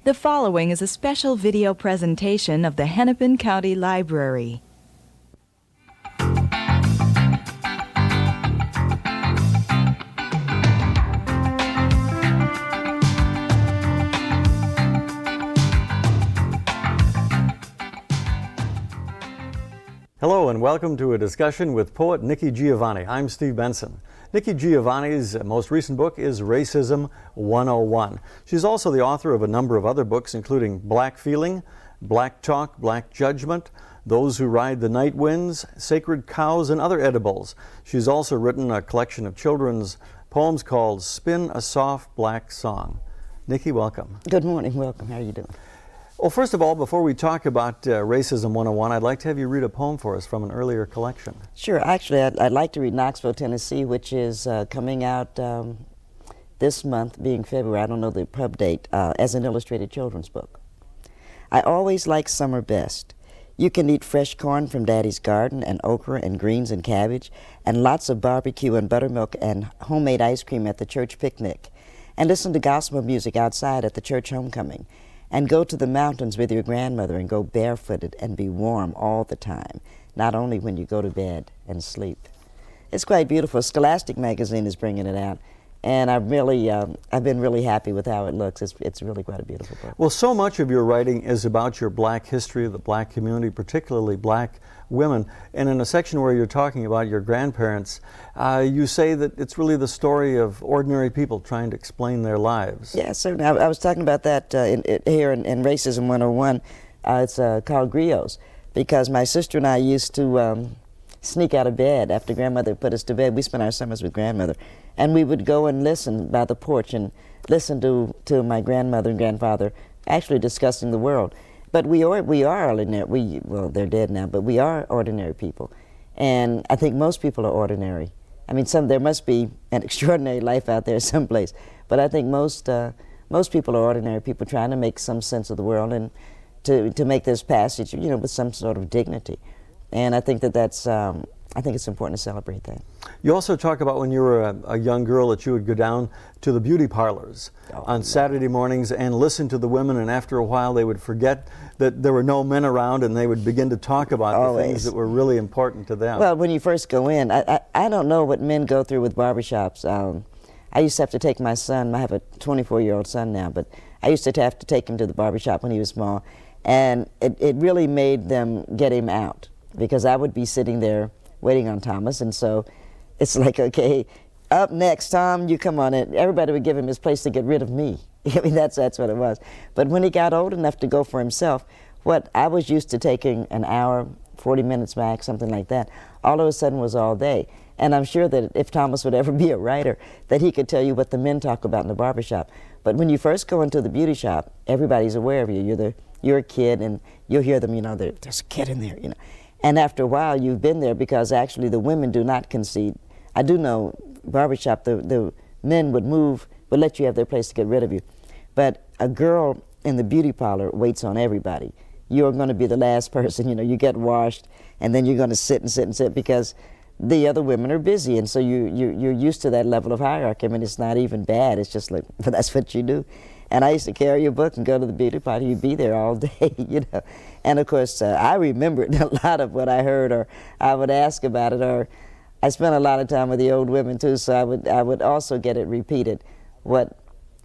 The following is a special video presentation of the Hennepin County Library. Hello and welcome to a discussion with poet Nikki Giovanni. I'm Steve Benson. Nikki Giovanni's most recent book is Racism 101. She's also the author of a number of other books, including Black Feeling, Black Talk, Black Judgment, Those Who Ride the Night Winds, Sacred Cows, and Other Edibles. She's also written a collection of children's poems called Spin a Soft Black Song. Nikki, welcome. Good morning. Welcome. How are you doing? Well, first of all, before we talk about Racism 101, I'd like to have you read a poem for us from an earlier collection. Sure. Actually, I'd like to read Knoxville, Tennessee, which is coming out this month, being February. I don't know the pub date, as an illustrated children's book. I always like summer best. You can eat fresh corn from Daddy's garden, and okra and greens and cabbage, and lots of barbecue and buttermilk and homemade ice cream at the church picnic, and listen to gospel music outside at the church homecoming, and go to the mountains with your grandmother and go barefooted and be warm all the time, not only when you go to bed and sleep. It's quite beautiful. Scholastic magazine is bringing it out, and I've been really happy with how it looks. It's really quite a beautiful book. Well, so much of your writing is about your black history, the black community, particularly black women. And in a section where you're talking about your grandparents, you say that it's really the story of ordinary people trying to explain their lives. Yeah, certainly. I was talking about that here in Racism 101. It's called griots, because my sister and I used to sneak out of bed after grandmother put us to bed. We spent our summers with grandmother, and we would go and listen by the porch and listen to my grandmother and grandfather actually discussing the world. But we are ordinary. Well, they're dead now, but we are ordinary people, and I think most people are ordinary. I mean, there must be an extraordinary life out there someplace, but I think most people are ordinary people trying to make some sense of the world and to make this passage, with some sort of dignity. And I think that's I think it's important to celebrate that. You also talk about when you were a young girl that you would go down to the beauty parlors on Saturday mornings and listen to the women, and after a while they would forget that there were no men around and they would begin to talk about the things that were really important to them. Well, when you first go in, I don't know what men go through with barbershops. I used to have to take my son, I have a 24-year-old son now, but I used to have to take him to the barbershop when he was small, and it really made them get him out, because I would be sitting there waiting on Thomas, and so it's like, okay, up next, Tom, you come on in. Everybody would give him his place to get rid of me. I mean, that's what it was. But when he got old enough to go for himself, what I was used to taking an hour, 40 minutes max, something like that, all of a sudden was all day. And I'm sure that if Thomas would ever be a writer, that he could tell you what the men talk about in the barbershop. But when you first go into the beauty shop, everybody's aware of you. You're a kid, and you'll hear them, there's a kid in there, And after a while, you've been there, because actually the women do not concede. I do know barbershop, the men would let you have their place to get rid of you. But a girl in the beauty parlor waits on everybody. You're going to be the last person, you get washed, and then you're going to sit and sit and sit, because the other women are busy, and so you're used to that level of hierarchy. I mean, it's not even bad. It's just like, but that's what you do. And I used to carry a book and go to the beauty party. You'd be there all day, And of course, I remembered a lot of what I heard, or I would ask about it, or I spent a lot of time with the old women too, so I would also get it repeated. What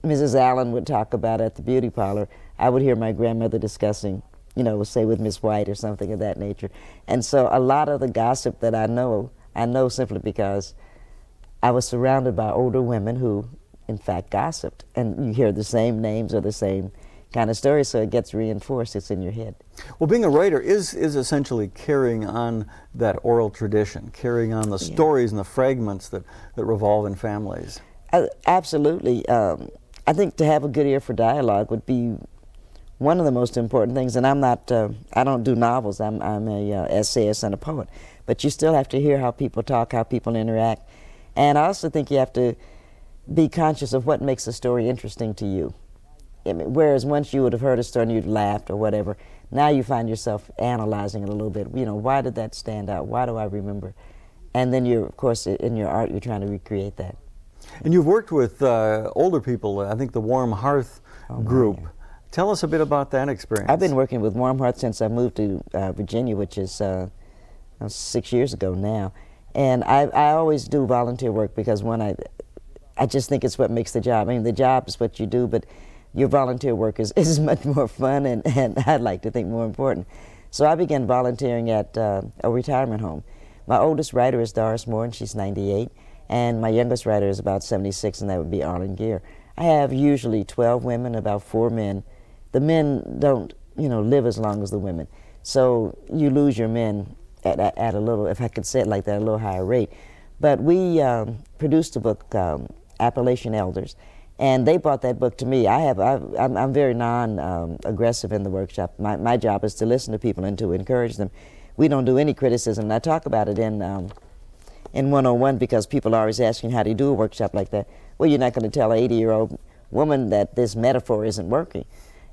Mrs. Allen would talk about at the beauty parlor, I would hear my grandmother discussing, say with Miss White or something of that nature. And so a lot of the gossip that I know simply because I was surrounded by older women who, in fact, gossiped, and you hear the same names or the same kind of stories, so it gets reinforced. It's in your head. Well, being a writer is essentially carrying on that oral tradition, carrying on the stories and the fragments that revolve in families. Absolutely. I think to have a good ear for dialogue would be one of the most important things. And I'm not, I don't do novels. I'm a essayist and a poet. But you still have to hear how people talk, how people interact. And I also think you have to be conscious of what makes a story interesting to you. I mean, whereas once you would have heard a story and you'd laughed or whatever, now you find yourself analyzing it a little bit. Why did that stand out? Why do I remember? And then of course, in your art, you're trying to recreate that. And you've worked with older people, I think the Warm Hearth group. Tell us a bit about that experience. I've been working with Warm Hearts since I moved to Virginia, which is 6 years ago now. And I always do volunteer work because, one, I just think it's what makes the job. I mean, the job is what you do, but your volunteer work is much more fun and I'd like to think more important. So I began volunteering at a retirement home. My oldest writer is Doris Moore, and she's 98, and my youngest writer is about 76, and that would be Arlen Gear. I have usually 12 women, about 4 men. The men don't, live as long as the women. So you lose your men at a little, if I could say it like that, a little higher rate. But we produced a book, Appalachian Elders, and they brought that book to me. I'm very non-aggressive in the workshop. My job is to listen to people and to encourage them. We don't do any criticism, and I talk about it in 101 because people are always asking, how do you do a workshop like that? Well, you're not going to tell an 80-year-old woman that this metaphor isn't working.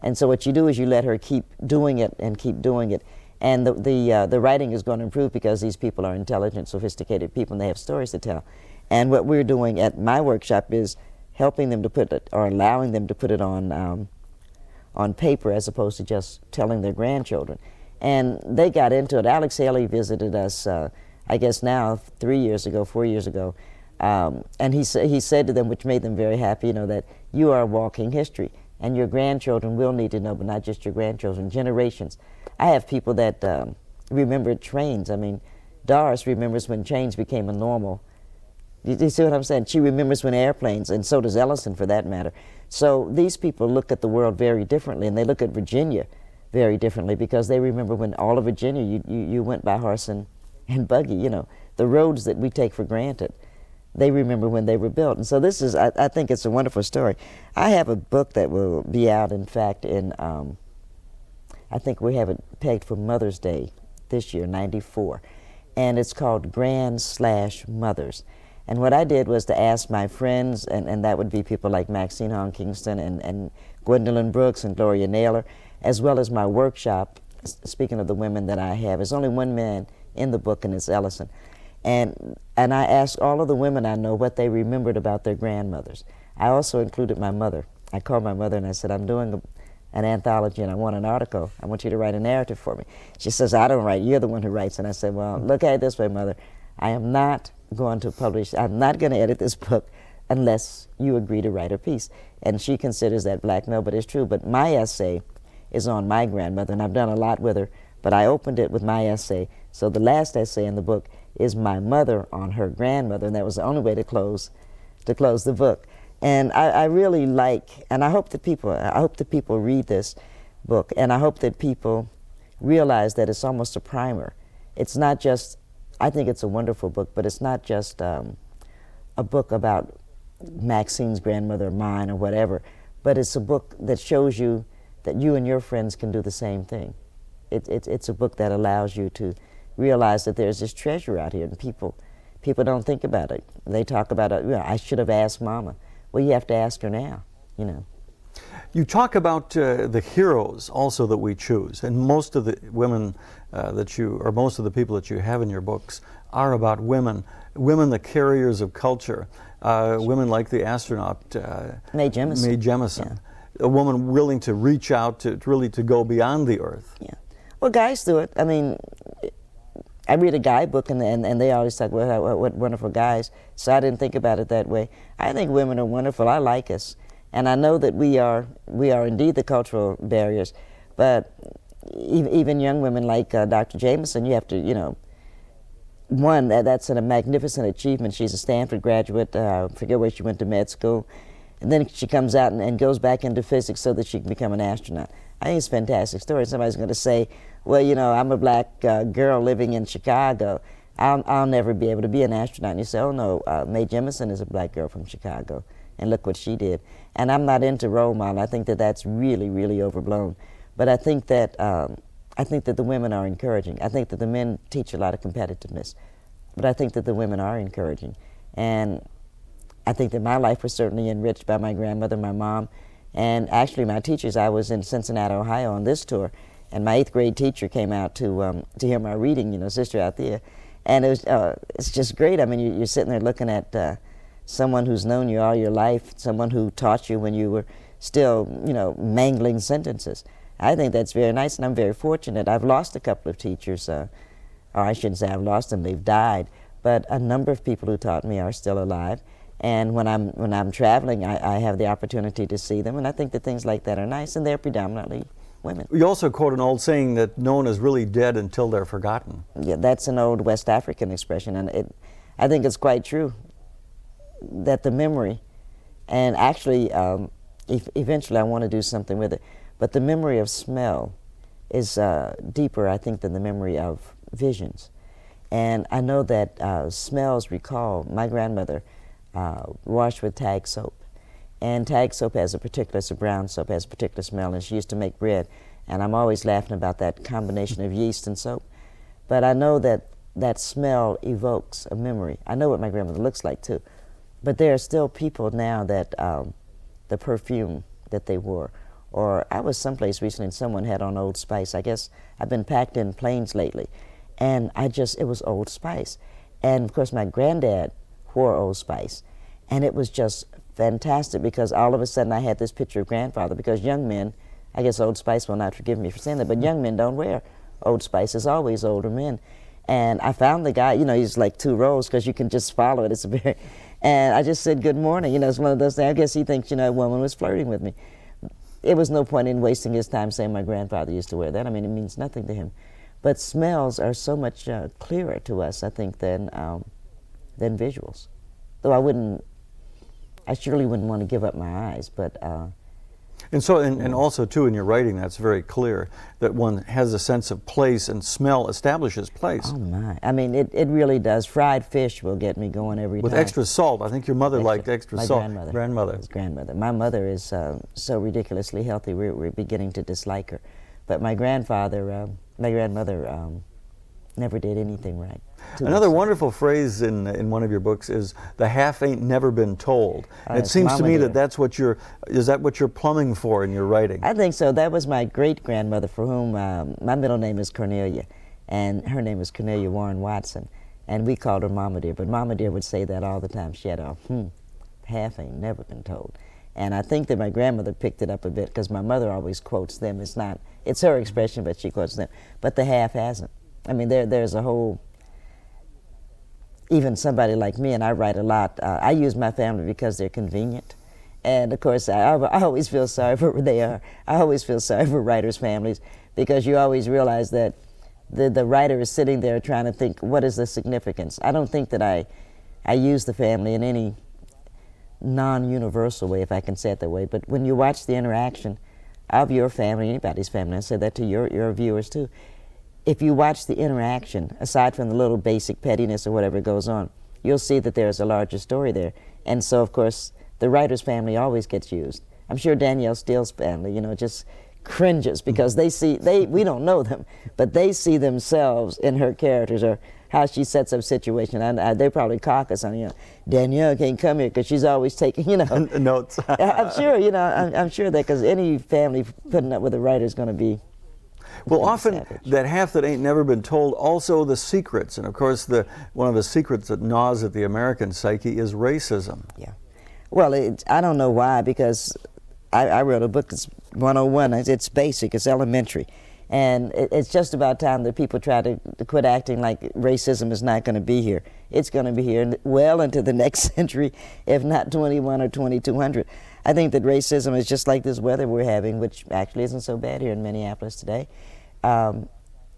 And so what you do is you let her keep doing it and keep doing it. And the writing is going to improve because these people are intelligent, sophisticated people, and they have stories to tell. And what we're doing at my workshop is helping them to put it, or allowing them to put it on paper as opposed to just telling their grandchildren. And they got into it. Alex Haley visited us, I guess now 4 years ago, and he said to them, which made them very happy, that you are a walking history, and your grandchildren will need to know, but not just your grandchildren, generations. I have people that remember trains. I mean, Doris remembers when trains became a normal. You see what I'm saying? She remembers when airplanes, and so does Ellison for that matter. So these people look at the world very differently, and they look at Virginia very differently because they remember when all of Virginia, you went by horse and buggy, the roads that we take for granted. They remember when they were built. And so this is, I think it's a wonderful story. I have a book that will be out, in fact, I think we have it pegged for Mother's Day this year, 94. And it's called Grand/Mothers. And what I did was to ask my friends, and that would be people like Maxine Hong Kingston and Gwendolyn Brooks and Gloria Naylor, as well as my workshop. Speaking of the women that I have, there's only one man in the book, and it's Ellison. And I asked all of the women I know what they remembered about their grandmothers. I also included my mother. I called my mother and I said, I'm doing an anthology and I want an article. I want you to write a narrative for me. She says, I don't write, you're the one who writes. And I said, well, look at it this way, Mother. I am not going to publish, I'm not going to edit this book unless you agree to write a piece. And she considers that blackmail, but it's true. But my essay is on my grandmother, and I've done a lot with her, but I opened it with my essay. So the last essay in the book is my mother on her grandmother, and that was the only way to close the book. And I really like, and I hope that people read this book, and I hope that people realize that it's almost a primer. It's not just, I think it's a wonderful book, but it's not just a book about Maxine's grandmother or mine or whatever, but it's a book that shows you that you and your friends can do the same thing. It's a book that allows you to realize that there's this treasure out here, and people don't think about it. They talk about it, I should have asked Mama. Well, you have to ask her now, You talk about the heroes also that we choose, and most of the women most of the people that you have in your books are about women, the carriers of culture, women like the astronaut Mae Jemison. Yeah. A woman willing to reach out to really to go beyond the earth. Yeah. Well, guys do it. I mean, I read a guy book and they always talk about what wonderful guys. So I didn't think about it that way. I think women are wonderful. I like us, and I know that we are indeed the cultural barriers. But even young women like Dr. Jameson, you have to, one, that's a magnificent achievement. She's a Stanford graduate. I forget where she went to med school. And then she comes out and goes back into physics so that she can become an astronaut. I think it's a fantastic story. Somebody's going to say, well, I'm a black girl living in Chicago. I'll never be able to be an astronaut. And you say, oh no, Mae Jemison is a black girl from Chicago, and look what she did. And I'm not into role model. I think that that's really, really overblown. But I think that the women are encouraging. I think that the men teach a lot of competitiveness, but I think that the women are encouraging. And I think that my life was certainly enriched by my grandmother, my mom, and actually my teachers. I was in Cincinnati, Ohio on this tour, and my 8th grade teacher came out to hear my reading, Sister Althea, and it's just great. I mean, you're sitting there looking at someone who's known you all your life, someone who taught you when you were still, mangling sentences. I think that's very nice, and I'm very fortunate. I've lost a couple of teachers, or I shouldn't say I've lost them, they've died, but a number of people who taught me are still alive. And when I'm traveling, I have the opportunity to see them, and I think that things like that are nice, and they're predominantly women. You also quote an old saying that no one is really dead until they're forgotten. Yeah, that's an old West African expression, and I think it's quite true that the memory, and actually, eventually I want to do something with it, but the memory of smell is deeper, I think, than the memory of visions. And I know that smells recall my grandmother washed with Tag soap. And Tag soap has a particular, it's a brown soap, has a particular smell, and she used to make bread. And I'm always laughing about that combination of yeast and soap. But I know that that smell evokes a memory. I know what my grandmother looks like too. But there are still people now that the perfume that they wore, or I was someplace recently and someone had on Old Spice. I guess I've been packed in planes lately, and it was Old Spice. And of course my granddad wore Old Spice, and it was just fantastic because all of a sudden I had this picture of grandfather, because young men, I guess Old Spice will not forgive me for saying that, but young men don't wear Old Spice. It's always older men. And I found the guy, he's like 2 rows because you can just follow it. And I just said, good morning. It's one of those things. I guess he thinks, a woman was flirting with me. It was no point in wasting his time saying my grandfather used to wear that. I mean, it means nothing to him. But smells are so much clearer to us, I think, than visuals. Though I surely wouldn't want to give up my eyes, but... And also, too, in your writing, that's very clear, that one has a sense of place, and smell establishes place. Oh, my. I mean, it really does. Fried fish will get me going every time. With extra salt. I think your mother liked extra salt. My grandmother. His grandmother. My mother is so ridiculously healthy, we're beginning to dislike her. But my grandmother never did anything right. Another wonderful phrase in one of your books is, the half ain't never been told. And it seems to me that that's what is that what you're plumbing for in your writing? I think so. That was my great-grandmother, for whom my middle name is Cornelia, and her name was Cornelia Warren Watson, and we called her Mama Dear, but Mama Dear would say that all the time. She had a half ain't never been told. And I think that my grandmother picked it up a bit, because my mother always quotes them. It's her expression, but she quotes them. But the half hasn't. I mean, there's a whole, even somebody like me, and I write a lot, I use my family because they're convenient. And of course, I always feel sorry for I always feel sorry for writers' families, because you always realize that the writer is sitting there trying to think, what is the significance? I don't think that I use the family in any non-universal way, if I can say it that way, but when you watch the interaction of your family, anybody's family, I say that to your viewers too, if you watch the interaction, aside from the little basic pettiness or whatever goes on, you'll see that there's a larger story there. And so, of course, the writer's family always gets used. I'm sure Danielle Steele's family, just cringes because we don't know them, but they see themselves in her characters, or how she sets up situation. And they probably caucus on, Danielle can't come here because she's always taking, notes. I'm sure, I'm sure that, because any family putting up with a writer is going to be... Well, often that half that ain't never been told, also the secrets. And of course, one of the secrets that gnaws at the American psyche is racism. Yeah. Well, I don't know why, because I wrote a book, it's 101, it's basic, it's elementary. And it's just about time that people try to quit acting like racism is not going to be here. It's going to be here well into the next century, if not 21 or 2200. I think that racism is just like this weather we're having, which actually isn't so bad here in Minneapolis today.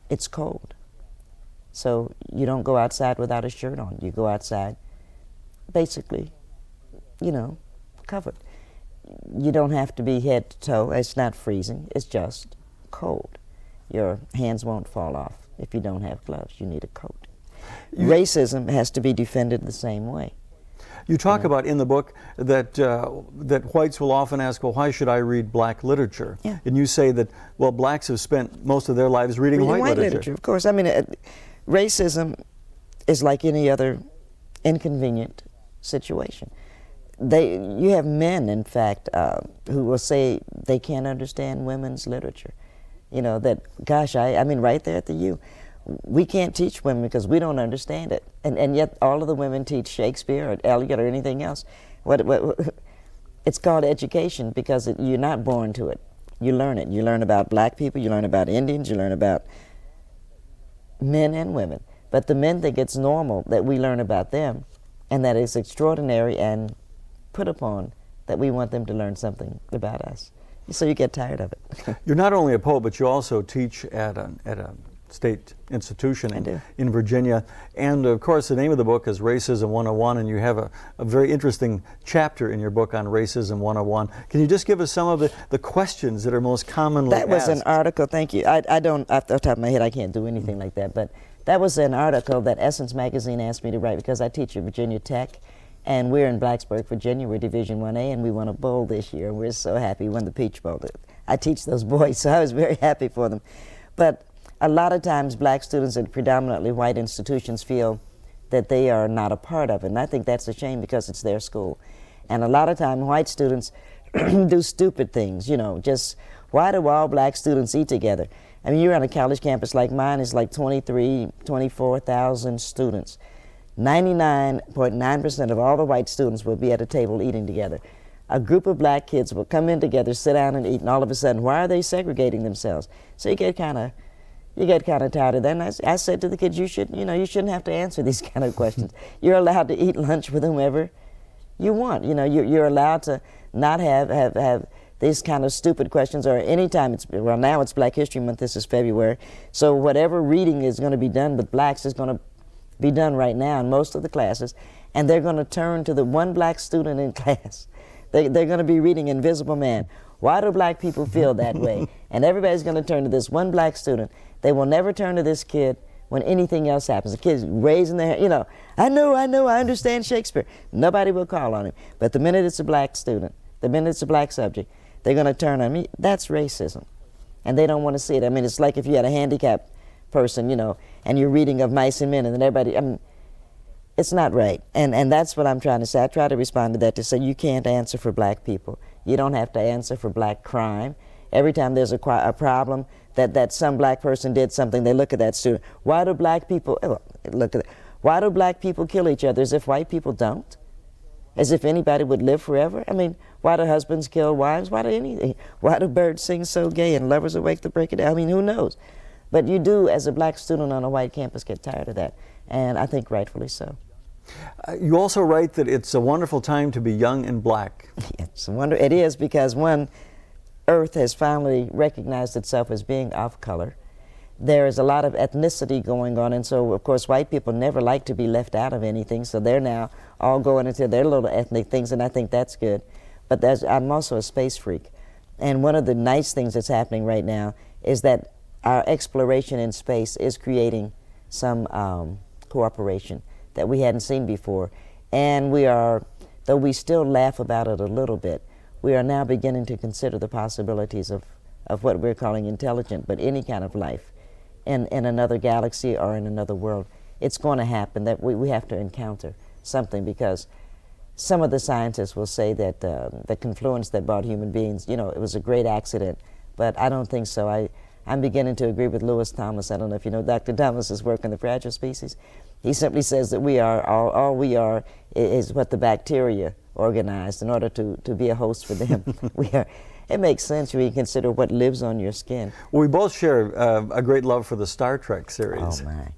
It's cold. So you don't go outside without a shirt on. You go outside basically, covered. You don't have to be head to toe. It's not freezing. It's just cold. Your hands won't fall off if you don't have gloves. You need a coat. Racism has to be defended the same way. You talk about in the book that whites will often ask, well, why should I read black literature? Yeah. And you say that, well, blacks have spent most of their lives reading white literature. Of course. I mean, racism is like any other inconvenient situation. You have men, in fact, who will say they can't understand women's literature. That, gosh, I mean, right there at the U, we can't teach women because we don't understand it. And yet all of the women teach Shakespeare or Eliot or anything else. it's called education because you're not born to it. You learn it. You learn about black people, you learn about Indians, you learn about men and women. But the men think it's normal that we learn about them, and that it's extraordinary and put upon that we want them to learn something about us. So you get tired of it. You're not only a poet, but you also teach at a state institution in Virginia. And of course, the name of the book is Racism 101, and you have a very interesting chapter in your book on Racism 101. Can you just give us some of the questions that are most commonly asked? That was an article, thank you. I don't, off the top of my head, I can't do anything like that, but that was an article that Essence Magazine asked me to write because I teach at Virginia Tech, and we're in Blacksburg, Virginia. We're Division 1A, and we won a bowl this year. We're so happy. We won the Peach Bowl. I teach those boys, so I was very happy for them. But a lot of times black students in predominantly white institutions feel that they are not a part of it, and I think that's a shame because it's their school. And a lot of times white students do stupid things, you know, just why do all black students eat together? I mean, you're on a college campus like mine, it's like 24,000 students. 99.9% of all the white students will be at a table eating together. A group of black kids will come in together, sit down and eat, and all of a sudden, why are they segregating themselves? So you get kind of tired of that. And I said to the kids, you shouldn't have to answer these kind of questions. You're allowed to eat lunch with whomever you want. You know, you're allowed to not have these kind of stupid questions, or anytime well, now it's Black History Month, this is February, so whatever reading is going to be done with blacks is going to be done right now in most of the classes, and they're going to turn to the one black student in class. They're going to be reading Invisible Man. Why do black people feel that way? And everybody's going to turn to this one black student. They will never turn to this kid when anything else happens. The kid's raising their hand, you know, I understand Shakespeare. Nobody will call on him. But the minute it's a black student, the minute it's a black subject, they're going to turn on me. That's racism. And they don't want to see it. I mean, it's like if you had a handicapped person, you know, and you're reading of Mice and Men, and then everybody, I mean, it's not right. And that's what I'm trying to say. I try to respond to that to say you can't answer for black people. You don't have to answer for black crime. Every time there's a problem that some black person did something, they look at that student. Why do black people, why do black people kill each other as if white people don't? As if anybody would live forever? I mean, why do husbands kill wives? Why do birds sing so gay and lovers awake to break it down? I mean, who knows? But you do, as a black student on a white campus, get tired of that, and I think rightfully so. You also write that it's a wonderful time to be young and black. It's a wonder. It is, because one, Earth has finally recognized itself as being of color. There is a lot of ethnicity going on, and so of course white people never like to be left out of anything, so they're now all going into their little ethnic things, and I think that's good. But I'm also a space freak, and one of the nice things that's happening right now is that our exploration in space is creating some cooperation that we hadn't seen before, and we are, though we still laugh about it a little bit, we are now beginning to consider the possibilities of what we're calling intelligent, but any kind of life in another galaxy or in another world. It's going to happen, that we have to encounter something, because some of the scientists will say that the confluence that brought human beings, you know, it was a great accident, but I don't think so. I'm beginning to agree with Lewis Thomas. I don't know if you know Dr. Thomas's work on the fragile species. He simply says that we are, all we are is what the bacteria organized in order to be a host for them. We are. It makes sense when you consider what lives on your skin. Well, we both share a great love for the Star Trek series. Oh my.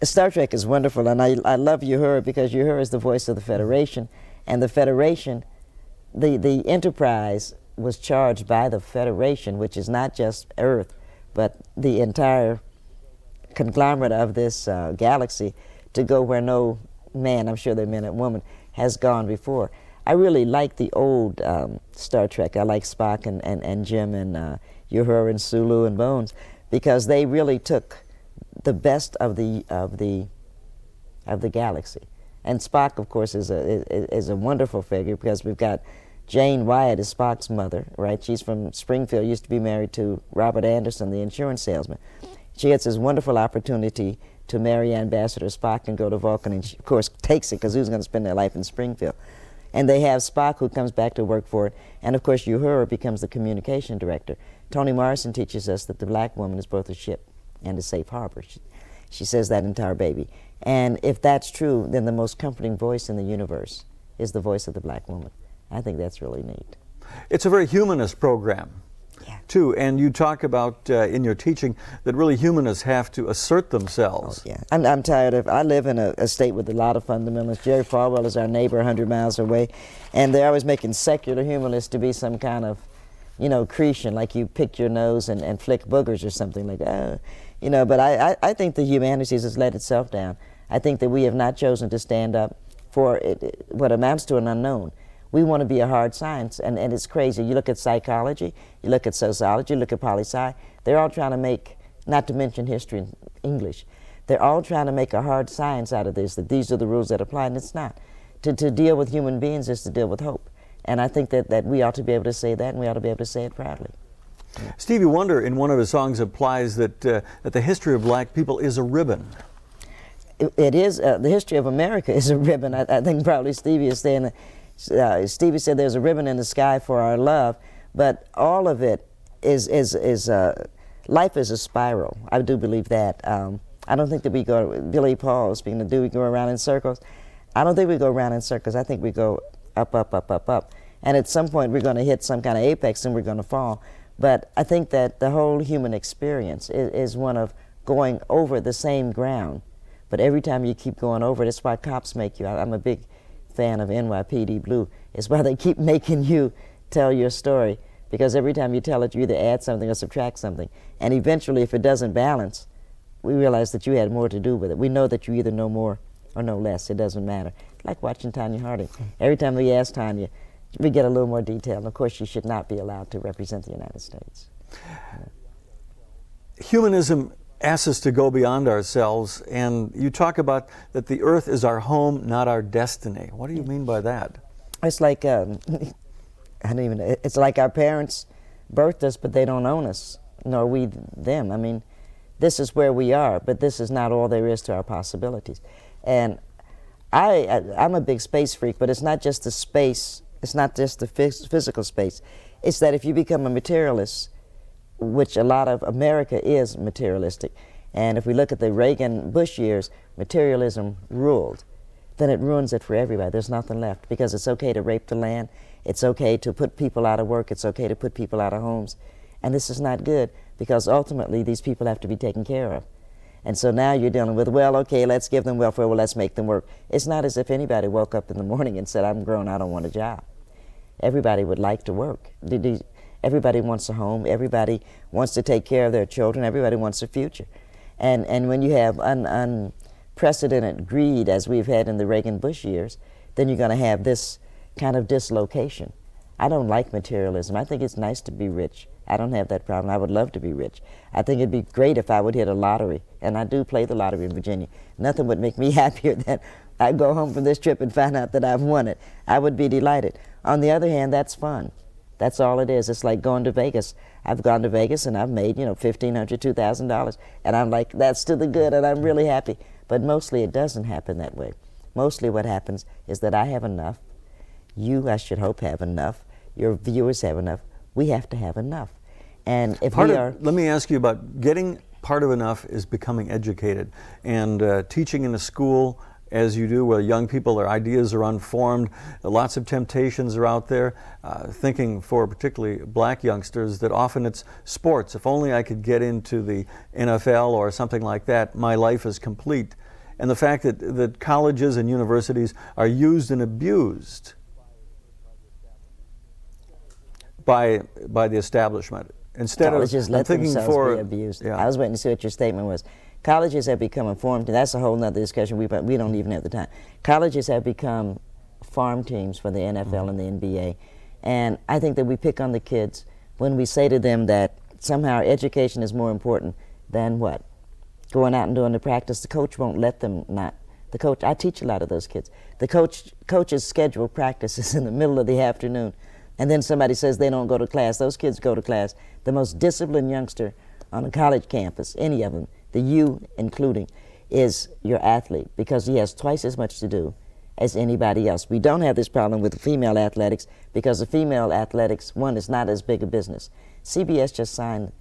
Star Trek is wonderful, and I love Uhura because Uhura is the voice of the Federation, and the Federation, the Enterprise was charged by the Federation, which is not just Earth, but the entire conglomerate of this galaxy, to go where no man, I'm sure they're men and woman, has gone before. I really like the old Star Trek. I like Spock and Jim and Uhura and Sulu and Bones, because they really took the best of the galaxy. And Spock, of course, is a wonderful figure, because we've got Jane Wyatt is Spock's mother, right? She's from Springfield, used to be married to Robert Anderson, the insurance salesman. She gets this wonderful opportunity to marry Ambassador Spock and go to Vulcan, and she, of course, takes it, because who's going to spend their life in Springfield? And they have Spock, who comes back to work for it, and of course Uhura becomes the communication director. Toni Morrison teaches us that the black woman is both a ship and a safe harbor. She says that in Tar Baby. And if that's true, then the most comforting voice in the universe is the voice of the black woman. I think that's really neat. It's a very humanist program, Yeah. too, and you talk about in your teaching that really humanists have to assert themselves. Yeah, I'm tired of, I live in a state with a lot of fundamentalists. Jerry Falwell is our neighbor 100 miles away, and they're always making secular humanists to be some kind of, you know, Cretan, like you pick your nose and flick boogers or something like that. You know, but I think the humanities has let itself down. I think that we have not chosen to stand up for what amounts to an unknown. We want to be a hard science, and it's crazy. You look at psychology, you look at sociology, you look at poli-sci, they're all trying to make, not to mention history and English, they're all trying to make a hard science out of this, that these are the rules that apply, and it's not. To deal with human beings is to deal with hope. And I think that we ought to be able to say that, and we ought to be able to say it proudly. Stevie Wonder, in one of his songs, implies that, that the history of black people is a ribbon. It is, the history of America is a ribbon. I think probably Stevie is saying, Stevie said there's a ribbon in the sky for our love, but all of it is life is a spiral. I do believe that. I don't think that we go, Billy Paul, speaking of do we go around in circles? I don't think we go around in circles. I think we go up, up, up, up, up. And at some point we're going to hit some kind of apex and we're going to fall. But I think that the whole human experience is one of going over the same ground. But every time you keep going over it, it's why cops make you. I'm a big fan of NYPD Blue. It's why they keep making you tell your story. Because every time you tell it, you either add something or subtract something. And eventually, if it doesn't balance, we realize that you had more to do with it. We know that you either know more or know less. It doesn't matter. Like watching Tanya Harding. Every time we ask Tanya, we get a little more detail. And of course, she should not be allowed to represent the United States. Humanism asks us to go beyond ourselves, and you talk about that the earth is our home, not our destiny. What do you mean by that? It's like, I don't even, it's like our parents birthed us, but they don't own us, nor we them. I mean, this is where we are, but this is not all there is to our possibilities. And I'm a big space freak, but it's not just the space, it's not just the physical space. It's that if you become a materialist, which a lot of America is materialistic, and if we look at the Reagan-Bush years, materialism ruled, then it ruins it for everybody. There's nothing left, because it's okay to rape the land, it's okay to put people out of work, it's okay to put people out of homes, and this is not good, because ultimately these people have to be taken care of. And so now you're dealing with, well, okay, let's give them welfare, well, let's make them work. It's not as if anybody woke up in the morning and said, I'm grown, I don't want a job. Everybody would like to work. Everybody wants a home, everybody wants to take care of their children, everybody wants a future. And when you have unprecedented greed, as we've had in the Reagan-Bush years, then you're going to have this kind of dislocation. I don't like materialism. I think it's nice to be rich. I don't have that problem. I would love to be rich. I think it'd be great if I would hit a lottery, and I do play the lottery in Virginia. Nothing would make me happier than I go home from this trip and find out that I've won it. I would be delighted. On the other hand, that's fun. That's all it is. It's like going to Vegas. I've gone to Vegas and I've made, $1,500, $2,000, and I'm like, that's to the good, and I'm really happy. But mostly it doesn't happen that way. Mostly what happens is that I have enough. You, I should hope, have enough. Your viewers have enough. We have to have enough. And if let me ask you about getting part of enough is becoming educated and teaching in a school as you do, where young people, their ideas are unformed, lots of temptations are out there, thinking for particularly black youngsters that often it's sports. If only I could get into the NFL or something like that, my life is complete. And the fact that colleges and universities are used and abused by the establishment. Instead colleges of let thinking themselves be abused. Yeah. I was waiting to see what your statement was. Colleges have become informed, and that's a whole other discussion we don't even have the time. Colleges have become farm teams for the NFL and the NBA, and I think that we pick on the kids when we say to them that somehow education is more important than what? Going out and doing the practice. The coach won't let them not. The coach, I teach a lot of those kids. The coaches schedule practices in the middle of the afternoon, and then somebody says they don't go to class. Those kids go to class. The most disciplined youngster on a college campus, any of them, the you including, is your athlete, because he has twice as much to do as anybody else. We don't have this problem with female athletics, because the female athletics, one, is not as big a business. CBS just signed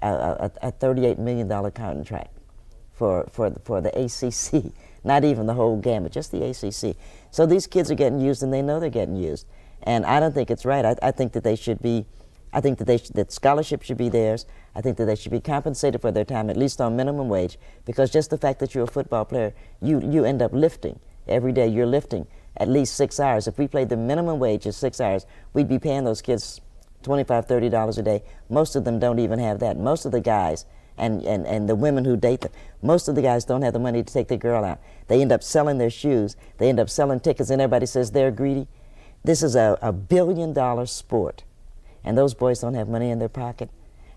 a $38 million contract for the ACC, not even the whole gamut, just the ACC. So these kids are getting used, and they know they're getting used. And I don't think it's right. I think that they should be, I think that scholarship should be theirs. I think that they should be compensated for their time, at least on minimum wage, because just the fact that you're a football player, you end up lifting. Every day you're lifting at least 6 hours. If we played the minimum wage of 6 hours, we'd be paying those kids $25, $30 a day. Most of them don't even have that. Most of the guys and the women who date them, most of the guys don't have the money to take their girl out. They end up selling their shoes. They end up selling tickets, and everybody says they're greedy. This is a $1 billion sport, and those boys don't have money in their pocket,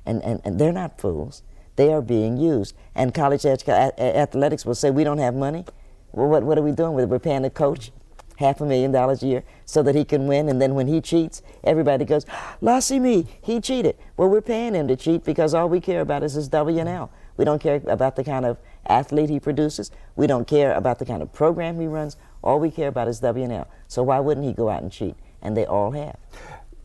and they're not fools. They are being used. And college athletics will say, we don't have money. Well, what are we doing with it? We're paying the coach $500,000 a year so that he can win, and then when he cheats, everybody goes, "Lassie me, he cheated." Well, we're paying him to cheat because all we care about is his W&L. We don't care about the kind of athlete he produces. We don't care about the kind of program he runs. All we care about is W&L. So why wouldn't he go out and cheat? And they all have.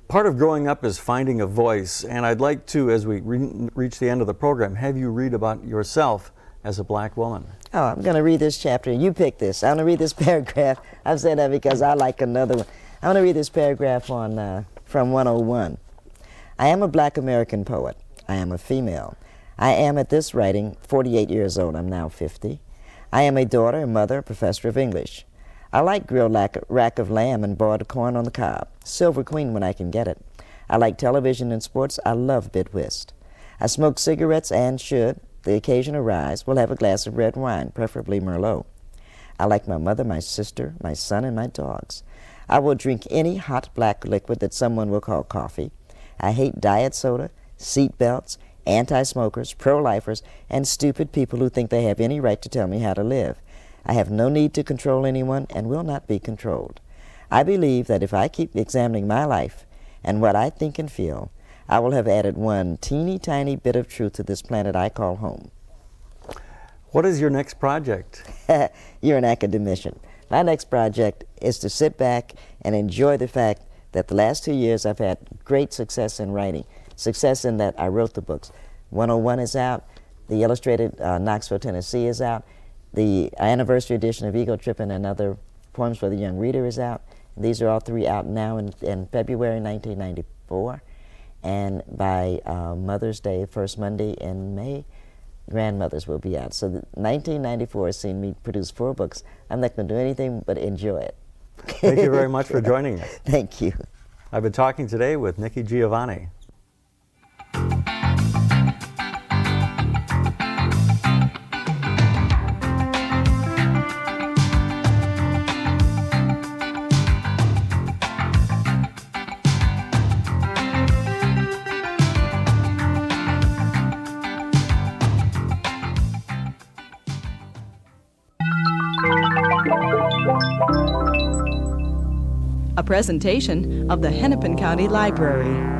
Part of growing up is finding a voice, and I'd like to, as we reach the end of the program, have you read about yourself as a black woman. Oh, I'm going to read this chapter. You pick this. I'm going to read this paragraph. I've said that because I like another one. I'm going to read this paragraph on from 101. I am a black American poet. I am a female. I am at this writing 48 years old. I'm now 50. I am a daughter, a mother, a professor of English. I like grilled rack of lamb and boiled corn on the cob. Silver Queen when I can get it. I like television and sports. I love bid whist. I smoke cigarettes and should the occasion arise, will have a glass of red wine, preferably Merlot. I like my mother, my sister, my son, and my dogs. I will drink any hot black liquid that someone will call coffee. I hate diet soda, seat belts, anti-smokers, pro-lifers, and stupid people who think they have any right to tell me how to live. I have no need to control anyone and will not be controlled. I believe that if I keep examining my life and what I think and feel, I will have added one teeny tiny bit of truth to this planet I call home. What is your next project? You're an academician. My next project is to sit back and enjoy the fact that the last 2 years I've had great success in writing. Success in that I wrote the books. 101 is out. The illustrated Knoxville, Tennessee is out. The anniversary edition of Ego Trippin' and Other Poems for the Young Reader is out. These are all three out now in February 1994. And by Mother's Day, first Monday in May, Grandmothers will be out. So 1994 has seen me produce 4 books. I'm not going to do anything but enjoy it. Thank you very much for joining us. Thank you. I've been talking today with Nikki Giovanni. A presentation of the Hennepin County Library.